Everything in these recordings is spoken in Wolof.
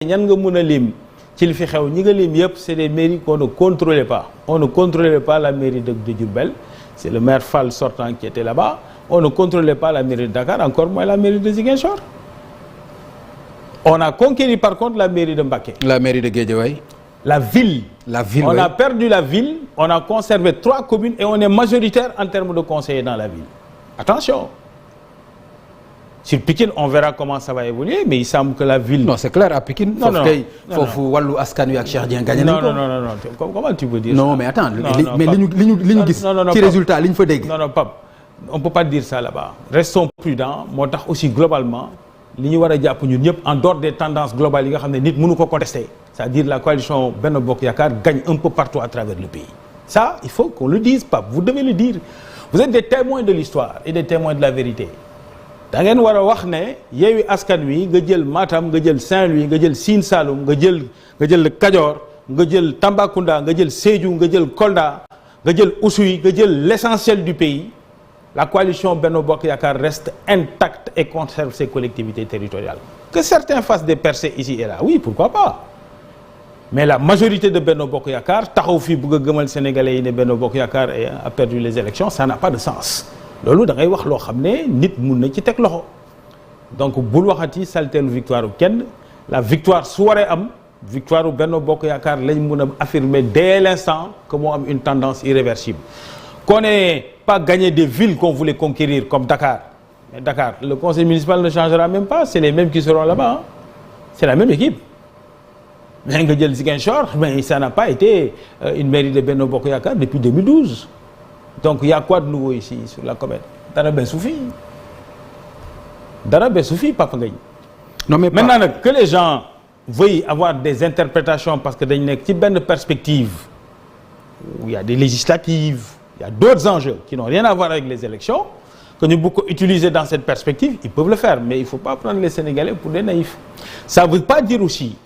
ñan nga mën a lim ci li fi xew ñi nga lim yëpp c'est des mairies qu'on ne contrôlait pas. On ne contrôlait pas la mairie de Diourbel, c'est le maire Fall sortant qui était là-bas. On ne contrôlait pas la mairie de Dakar, encore moins la mairie de Ziguinchor. On a conquéri par contre la mairie de Mbacké. La mairie de Guédiawaye. La ville. La ville. On a perdu la ville, on a conservé 3 communes et on est majoritaire en termes de conseillers dans la ville. Attention. Sur Pikine, on verra comment ça va évoluer, mais il semble que la ville... Non, c'est clair, à Pikine, foofu wàllu askan wi ak Cheikh Dieng gagné nañ ko. Non. Comment tu peux dire non, ça? Mais attends, mais li ñu gis ci résultat li ñu fa dégg. Non, Pape, on peut pas dire ça là-bas. Restons prudents, moo tax aussi globalement, li ñu war a jàpp ñun ñëpp en dehors des tendances globales yi nga xam ne nit mënu ko contester. C'est-à-dire la coalition Benno Bokk Yaakaar gagne un peu partout à travers le pays. Ça, il faut qu'on le dise, Pape, vous devez le dire. Vous êtes des témoins de l'histoire et des témoins de la vérité. da ngeen war a wax ne Yewwi Askan Wi nga jël Matam nga jël Saint-Louis nga jël Sine Saloum nga jël Kajoor nga jël Tambacounda nga jël Sédhiou nga jël Kolda nga jël Oussouye nga jël l'essentiel du pays. La coalition Benno Bokk Yaakaar reste intacte et conserve ses collectivités territoriales. Que certains fassent des percées ici et là, oui, pourquoi pas. Mais la majorité de Benno Bokk Yaakaar taxaw fii bëgg a gëmal Sénégalais yi ne Benno Bokk Yaakaar a perdu les élections, ça n'a pas de sens. loolu da ngay wax loo xam ne nit mun na ci teg loxo donc bul waxati salteelu victoire u kenn la victoire su waree am victoire u Benno Bokk Yaakaar lañ mun a affirmer dès l'instant que moo am une tendance irréversible qu'on n'ait pas gagné des villes qu'on voulait conquérir comme Dakar mais Dakar le conseil municipal ne changera même pas c'est les mêmes qui seront là-bas hein. C'est la même équipe mais nga jël Ziguinchor mais ça n'a pas été une mairie de Benno Bokk Yaakaar depuis 2012. Donc il y a quoi de nouveau ici sur la comète? Dara beesu fi Papa Ngagne. Non mais maintenant nag que les gens veuillent avoir des interprétations parce que dañ nekk ci benn perspective où il y a des législatives, il y a d'autres enjeux qui n'ont rien à voir avec les élections que ñu bëgg ko utiliser dans cette perspective, ils peuvent le faire mais il faut pas prendre les Sénégalais pour des naïfs. Ça veut pas dire aussi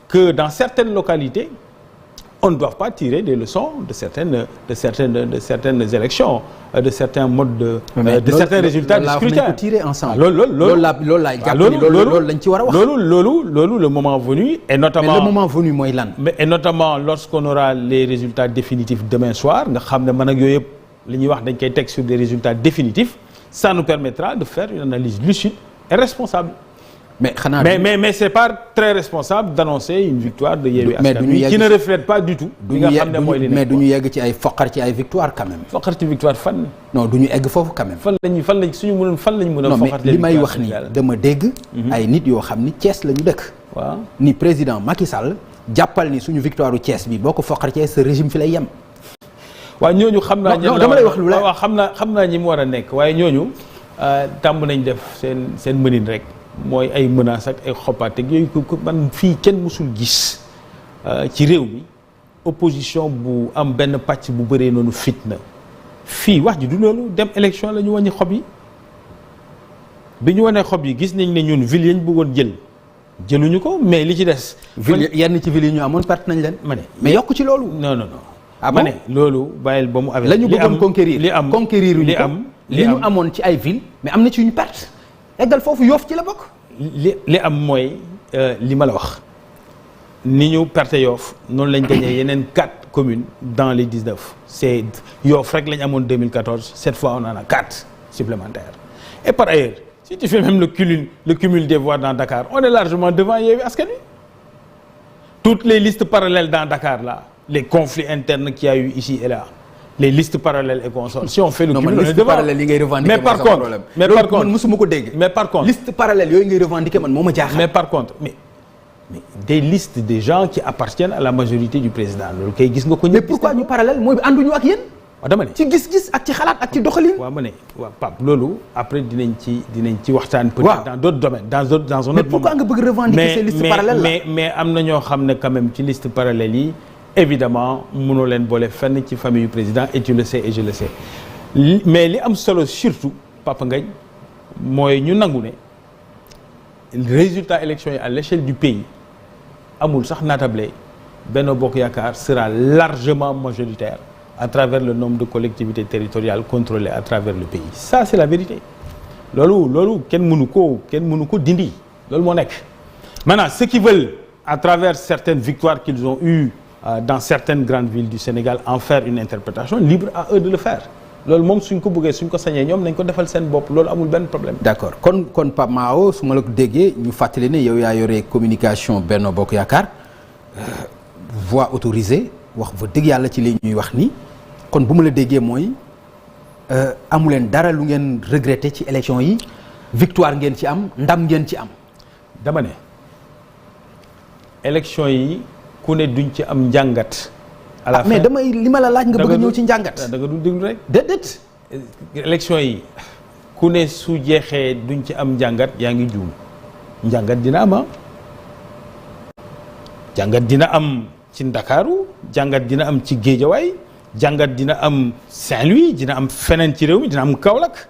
que dans certaines localités on ne doit pas tirer des leçons de certaines élections, de certains modes de certains résultats du scrutin. Tirer ensemble. loolu lañ ci war a wax. loolu le moment venu et notamment. Mais le moment venu mooy lan. Et notamment lorsqu'on aura les résultats définitifs demain soir nga xam ne man ak yooyu yëpp li ñuy wax dañ koy teg sur des résultats définitifs ça nous permettra de faire une analyse lucide et responsable. Mais c'est pas très responsable d'annoncer une victoire de Yewwi Askan Wi qui ne reflète pas du tout. mais du ñu yegg ci ay foqar ci ay victoire quand même. foqar ci victoire fan. non du ñu egg foofu quand même. fan lañ mën a foqar. non mais li may wax ni dama dégg. ay nit yoo xam ni Thiès la ñu dëkk. waaw ni président Macky Sall jàppal ni suñu victoire u Thiès bi boo ko foqar ci sa régime fi lay yem. waaw ñooñu xam naa. non dama lay wax lu la waaw xam naa ñi mu war a nekk waaye ñooñu tàmm nañ def seen mënin rek. mooy ay menaces ak ay xoppaate yooyu ko man fii kenn mësul gis ci réew mi opposition bu am benn pàcc bu bëree noonu fitna fii wax ji du loolu dem élection la ñu wàññi xob yi bi ñu wanee xob yi gis nañ ne ñun ville yañ bëggoon jëluñu ko mais li ci des. ville yenn ci ville yi ñu amoon perte nañ leen. ma ne mais yokk ci loolu. non. ma ne loolu bàyyil ba mu amee. la ñu bëggoon conquérir li am conquérir li ñu amoon ci ay ville mais am na ci ñu perte. eggal foofu Yoff ci la bokk. li am mooy li ma la wax ni ñu perte Yoff noonu lañ gagné yeneen 4 communes dans les 19 c'est Yoff rek lañ amoon 2014 cette fois on en a 4 supplémentaires et par ailleurs si tu fais même le cumul des voix dans Dakar on est largement devant Yewwi Askan Wi toutes les listes parallèles dans Dakar là les conflits internes qu'il y a eu ici et là les listes parallèles et consorts si on fait le cumul liste parallèle yi ngay revendiquer mais par contre man musuma ko dégg. mais par contre liste parallèle yooyu ngay revendiquer man moo ma jaaxal. mais par contre mais des listes de gens qui appartiennent à la majorité du président loolu kay gis nga ko. mais pourquoi ñu parallèle mooy ànduñu ak yéen. waaw dama ne ci gis-gis ak ci xalaat ak ci doxalin. waaw ma ne waaw Pape loolu après dinañ ci waxtaan. peut-être dans d'autres domaines dans un autre moment. mais pourquoi nga bëgg revendiquer ces listes parallèles là mais am na ñoo xam ne quand même ci liste parallèle yi. évidemment mënoo leen boole fenn ci famille yu président et tu le sais et je le sais mais li am solo surtout Papa Ngagne mooy ñu nangu ne résultat élection yi à l'échelle du pays amul sax naatable Benno Bokk Yaakaar sera largement majoritaire à travers le nombre de collectivités territoriales contrôlées à travers le pays ça c'est la vérité loolu kenn mënu ko dindi loolu moo nekk Maintenant, ceux qui veulent, à travers certaines victoires qu'ils ont eues dans certaines grandes villes du Sénégal, en faire une interprétation, libre à eux de le faire. loolu moom suñ ko bëggee suñ ko sañee ñoom nañ ko defal seen bopp loolu amul benn problème. d'accord kon Pape Mahawa su ma la ko déggee ñu fàttali ne yow yaa yore communication Benno Bokk Yaakaar voix autorisée wax fa dëgg yàlla ci li ñuy wax ni kon bu ma la déggee mooy amu leen dara lu ngeen regretter ci élection yi victoire ngeen ci am ndam ngeen ci am. dama ne élection yi ku ne duñ ci am njàngat. à la fin mais damay li ma la laaj nga bëgg ñëw ci njàngat. da nga du déglu rek. déedéet. élection yi ku ne su jeexee duñ ci am njàngat yaa ngi juum njàngat dina am jàngat dina am ci Ndakaaru jàngat dina am ci Géejawaay jàngat dina am Saint-Louis dina am feneen ci réew mi dina am Kaolack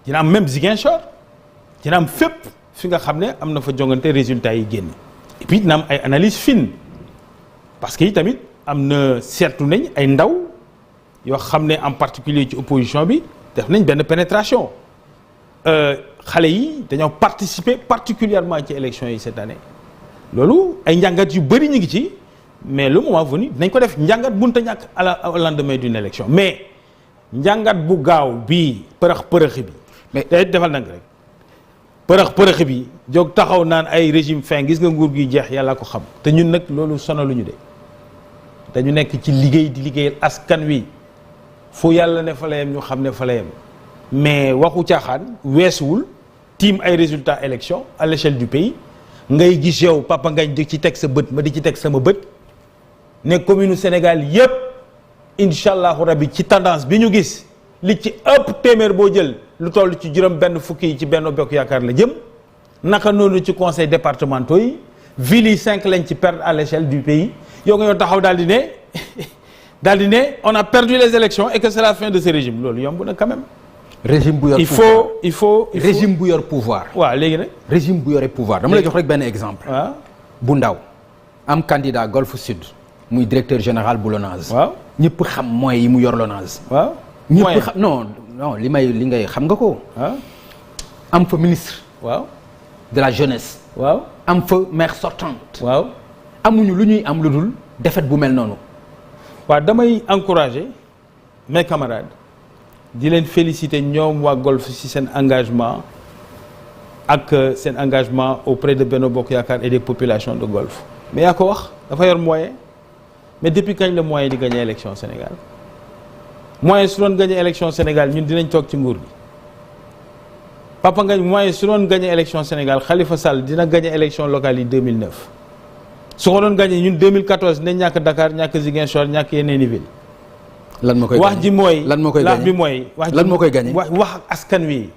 dina am même Ziguinchor dina am fépp fi nga xam ne am na fa jongante résultats yi génn et puis dina am ay analyse fine parce que yi tamit am na seetlu nañ ay ndaw yoo xam ne en particulier ci opposition bi def nañ benn pénétration xale yi dañoo participer particulièrement ci élection yi cette année loolu ay njàngat yu bëri ñu ngi ci mais le moment venu dinañ ko def njàngat bunta ñàkk au lendemain d'une élection mais njàngat bu gaaw bii përëx bi mais day defal nag rek përëx bi jóg taxaw naan ay régime fin gis nga nguur gi jeex yàlla ko xam te ñun nag loolu sonaluñu de dañu nekk ci liggéey di liggéeyal askan wi fu yàlla ne fa la yem ñu xam ne fa la yem mais waxu caaxaan weesuwul tiim ay résultats élection à l'échelle du pays ngay gis yow Papa Ngagne di ci teg sa bët ma di ci teg sama bët ne commune Sénégal yépp incha allahu rabbi ci tendance bi ñu gis li ci ëpp téeméer boo jël lu toll ci juróom benn fukki yi ci Benno Bokk Yaakaar la jëm naka noonu ci conseil départementaux yi villes yi 5 lañ ci perdre à l'échelle du pays yow nga yow taxaw daal di ne on a perdu les élections et que c'est la fin de ce régime loolu yomb na quand même. régime bu yor il faut régime bu yor pouvoir. waaw léegi nag. régime bu yore pouvoir dama lay jox rek benn exemple. waaw bu ndaw am candidat Golf Sud muy directeur général bu LONASE. waaw ñëpp xam moyens yi mu yor LONASE. waaw ñëpp xam non li ngay xam nga ko. waaw am fa ministre. waaw de la jeunesse. waaw am fa maire sortante. waaw amuñu lu ñuy am lu dul défaite bu mel noonu. waaw damay encourager mes camarades di leen féliciter ñoom waa Golf ci seen engagement ak seen engagement auprès de Benno Bokk Yaakaar et des populations de Golf mais yaa ko wax dafa yor moyen mais depuis kañ la moyen di gagner élection Sénégal moyen su doon gagner élection Sénégal ñun dinañ toog ci nguur gi Papa Ngagne moyen su doon gagner élection Sénégal Khalifa Sall dina gagner élection locale yi 2009 su ko doon gagné ñun 2014 dinañ ñàkk Dakar ñàkk Ziguinchor ñàkk yeneen i ville. lan moo koy wax ji mooy. lan moo koy laaj bi mooy. lan moo koy gagné wax ak askan wi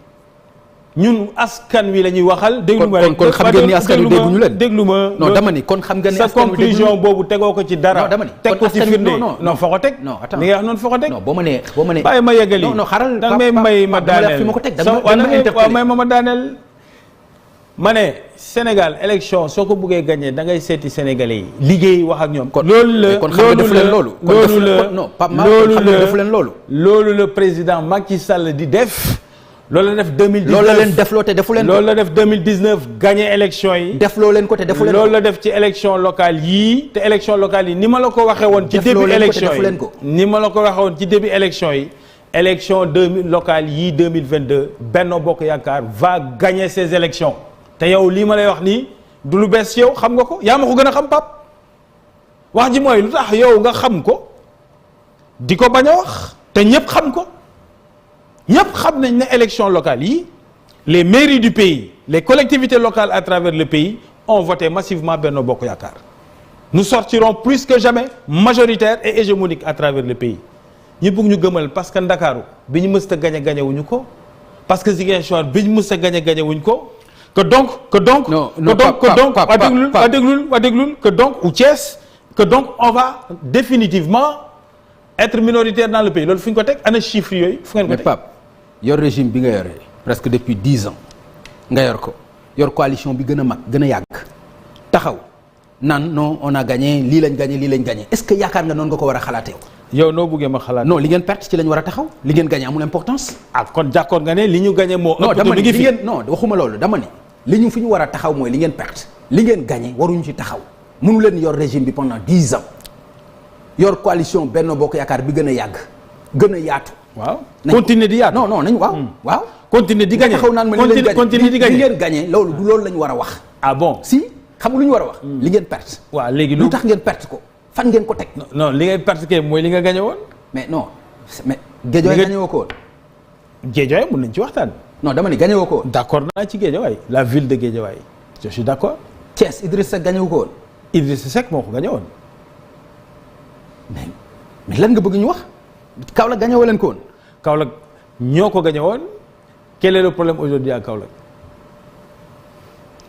ñun askan wi la ñuy waxal. déglu ma rek kon xam ngeen ni askan wi dégguñu leen. déglu ma non dama ni kon xam nga ni sa askan wi conclusion boobu tegoo ko ci dara. non dama ni teg ko ci firnde non fa ko teg. non attends li nga wax noonu fa ko teg. non boo ma nee. bàyyi ma yeggali. non xaaral da ngay may ma daaneel fi ma ko teg waaw may ma daaneel. ma ne Sénégal élection soo ko buggee gagné da ngay seeti Sénégalais yi liggéey wax ak ñoom. loolu la kon xam nga defu leen loolu. loolu la non Pape Mahawa xam nga defu leen loolu. loolu la président Macky Sall di def. loolu la def 2019 loolu la leen defloo te defu leen ko. loolu la def 2019 gagné élection yi. defloo leen ko te defu leen ko. loolu la def ci élection locale yii te élection locale yi ni ma la ko waxee woon. ci début élection yi ni ma la ko waxee woon ci début élection yi. élection locale yii 2022 Benno Bokk Yaakaar va gagner ces élections. te yow lii ma lay wax nii du lu bees yow xam nga ko yaa ma ko gën a xam pap wax ji mooy lu tax yow nga xam ko di ko bañ a wax te ñëpp xam ko ñëpp xam nañ ne élection locale yi les mairies du pays les collectivités locales à travers le pays ont voté massivement Benno Bokk Yaakaar nous sortirons plus que jamais majoritaires et hégémoniques à travers le pays ñu bëgg ñu gëmal parce que Ndakaaru bi ñu mës a gañe wuñu ko parce que Ziguinchor bi ñu mës a gañe wuñ ko que donc ou Thiès que donc on va définitivement être minoritaire dans le pays loolu fu ñu ko teg ana chiffres yooyu fu ngeen ko teg. mais Pape yor régime bi nga yore presque depuis 10 ans nga yor ko yor coalition bi gën a mag gën a yàgg taxaw naan non on a gagné lii lañ gagné est-ce que yaakaar nga noonu nga ko war a xalaatee yow noo buggee ma xalaat. non li ngeen perte ci lañ war a taxaw li ngeen gagné amul importance. ah kon d'accord nga ne li ñu gagné moo. non dama ni li ngeen non waxuma loolu dama ni li ñu fi ñu war a taxaw mooy li ngeen perte li ngeen gagné waruñu ci taxaw mënu leen yor régime bi pendant 10 ans yor coalition Benno Bokk Yaakaar bi gën a yàgg gën a yaatu. waaw continuer di yaatu. non nañ waaw. continuer di gagné taxaw naan ma continuer di gagné li ngeen gagné loolu du loolu la ñu war a wax. ah bon si xam nga lu ñu war a wax. li ngeen perte. waaw léegi lu tax ngeen perte ko fan ngeen ko teg. non li ngay perte kay mooy li nga gagné woon. mais non mais Guédiawaye gagné woo ko woon. Guédiawaye mën nañ ci waxtaan. non dama ne gagné woo ko woon. d'accord naa ci Guédiawaye la ville de Guédiawaye je suis d'accord. Thiès Idrissa Seck gagné wu ko woon. Idrissa Seck moo ko gagné woon. mais lan nga bëgg ñu wax Kaolack gagné woo leen ko woon. Kaolack ñoo ko gagné woon quel est le problème aujourd'hui à Kaolack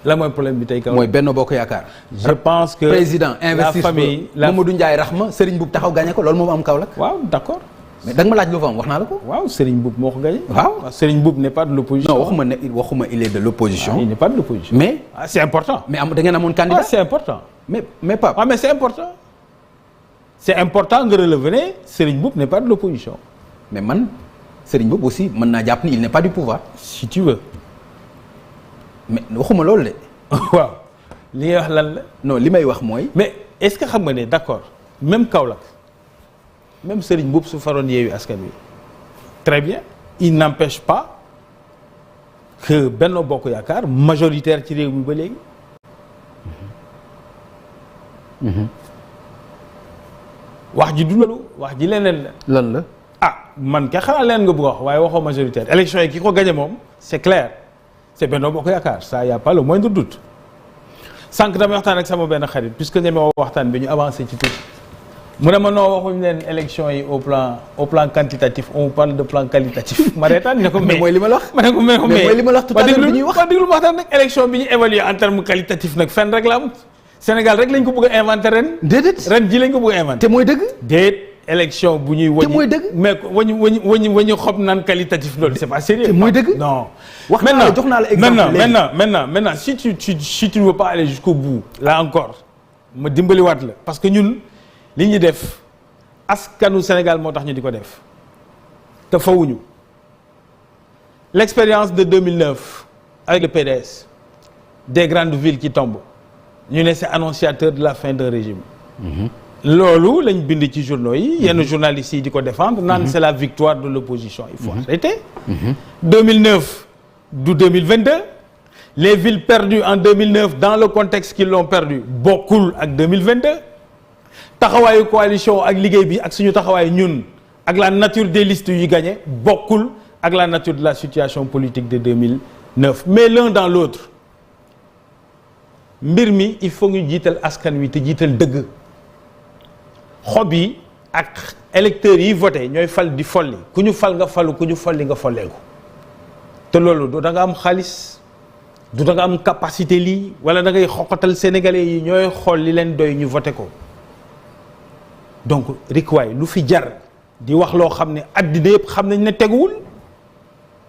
la mooy problème bi tey Kaolack. mooy Benno Bokk Yaakaar. je pense que président investir la famille Mamadou Ndiaye Rahma Serigne Boub taxaw gagné ko loolu moom am Kaolack. waaw d'accord. mais da nga ma laaj lu fa am wax naa la ko. waaw Serigne Boub moo ko gagné. waaw Serigne Boub n'est pas de l'opposition. non waxuma il est de l'opposition. il n'est pas de l'opposition. mais c'est important. mais da ngeen amoon candidat. c'est important. mais Pape. mais c'est important. c'est important nga relever ne Serigne Boub n'est pas de l'opposition. mais man Serigne Boub aussi mën naa jàpp ni il n'est pas du pouvoir. si tu veux. mais waxuma loolu de. waaw li ngay wax lan la. non li may wax mooy. mais est-ce que xam nga ne d'accord même Kaolack même Serigne Boub su faroon Yewwi Askan Wi très bien il n'empêche pas que Benno Bokk Yaakaar majoritaire ci réew mi ba léegi. wax ji du loolu wax ji leneen la. lan la. man kay xanaa leen nga bëgg a wax waaye waxoo majoritaire élection yi ki ko gagné moom c'est clair c'est Benno Bokk Yaakaar ça y a pas le moindre doute sànq damay waxtaan ak sama benn xarit puisque ñeme waxtaan bi ñu avancé ci tuuti mu ne ma noo waxuñ leen élection yi au plan quantitatif on parle de plan qualitatif ma reetaan ne ko mais mooy li ma la wax. ma ne ko mais mooy li ma la wax tout à l'heure bi ñuy wax ma déglu ma waxtaan nag élection bi ñu évaluer en terme qualitatif nag fenn rek la am Sénégal rek lañ ko bëgg a inventé ren. déedéet ren ji lañ ko bëgg a inventé. te mooy dëgg. déet élection bu ñuy. te mooy dëgg mais wañu xob naan qualitatif loolu c'est pas sérieux. te mooy dëgg. non. wax naa la jox naa la exemple maintenant si tu ne veux pas aller jusqu'au bout là encore ma dimbaliwaat la parce que ñun li ñuy def askanu Sénégal moo tax ñu di ko def te fawuñu l'expérience de 2009 avec le PDS des grandes villes qui tombent ñu ne c'est annonciateur de la fin d'un régime. loolu lañ bind ci journaux yi yenn journalistes yi di ko défendre naan c'est la victoire de l'opposition il faut arrêter 2009 du 2022 les villes perdues en 2009 dans le contexte qu'ils l'ont perdu bokkul ak 2022 taxawaayu coalition ak liggéey bi ak suñu taxawaay ñun ak la nature des listes yu gagné bokkul ak la nature de la situation politique de 2009 mais l'un dans l'autre mbir mi il faut ñu jiital askan wi te jiital dëgg xob yi ak électeurs yi voté ñooy fal di folli ku ñu fal nga falu ku ñu folli nga folleeku te loolu du da nga am xaalis du da nga am capacité lii wala da ngay xoqatal sénégalais yi ñooy xool li leen doy ñu voté ko donc rikwaay lu fi jar di wax loo xam ne addina yëpp xam nañ ne teguwul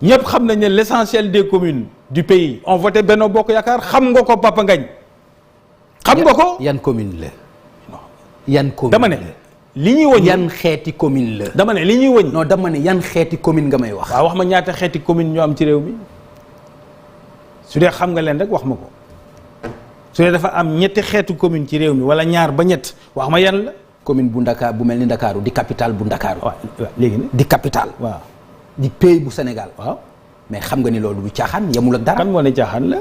ñëpp xam nañ ne l'essentiel des communes du pays ont voté Benno Bokk Yaakaar xam nga ko Papa Ngagne xam nga ko yan commune la yan commune dama ne li ñuy wëñ yan xeeti commune la dama ne li ñuy wëñ non dama ne yan xeeti commune nga may wax waaw wax ma ñaata xeeti commune ñoo am ci réew mi su dee xam nga leen rek wax ma ko su dee dafa am ñetti xeetu commune ci réew mi wala ñaar ba ñett wax ma yan la commune bu Ndakaar bu mel ni Ndakaaru di capitale bu Ndakaaru waaw léegi nag di capitale waaw di pays bu Sénégal waaw mais xam nga ni loolu du caaxaan yemul ak dara kan moo ne caaxaan la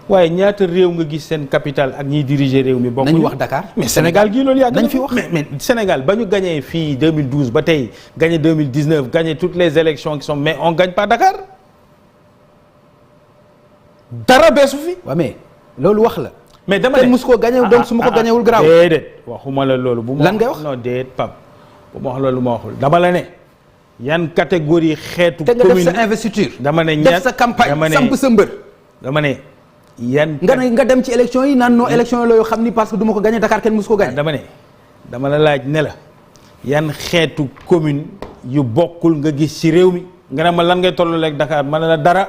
waaye ñaata réew nga gis seen capitale ak ñiy diriger réew mi bokk nañu wax Dakar mais Sénégal gii loolu yàgg nañ fi wax mais Sénégal ba ñu gagné fii 2012 ba tey gagné 2019 gagné toutes les élections qui sont mais on gagne pas Dakar dara beesu fi waaw mais loolu wax la mais dama ne kenn musu koo gagné donc su ma ko gagnéwul garaaw déedéet waxuma la loolu bu ma lan ngay wax non déet Pape bu ma wax loolu ma waxul dama la ne yan catégorie xeetu te nga def commune sa investiture dama ne def sa campagne samp sa mbër dama ne yan nga dem ci élection yi naan non élection yi la yoo xam ni parce que du ma ko gagné Dakar kenn musu ko gagné dama ne dama la laaj ne la yan xeetu commune yu bokkul nga gis ci réew mi nga ne ma lan ngay tollu leeg Dakar ma ne la dara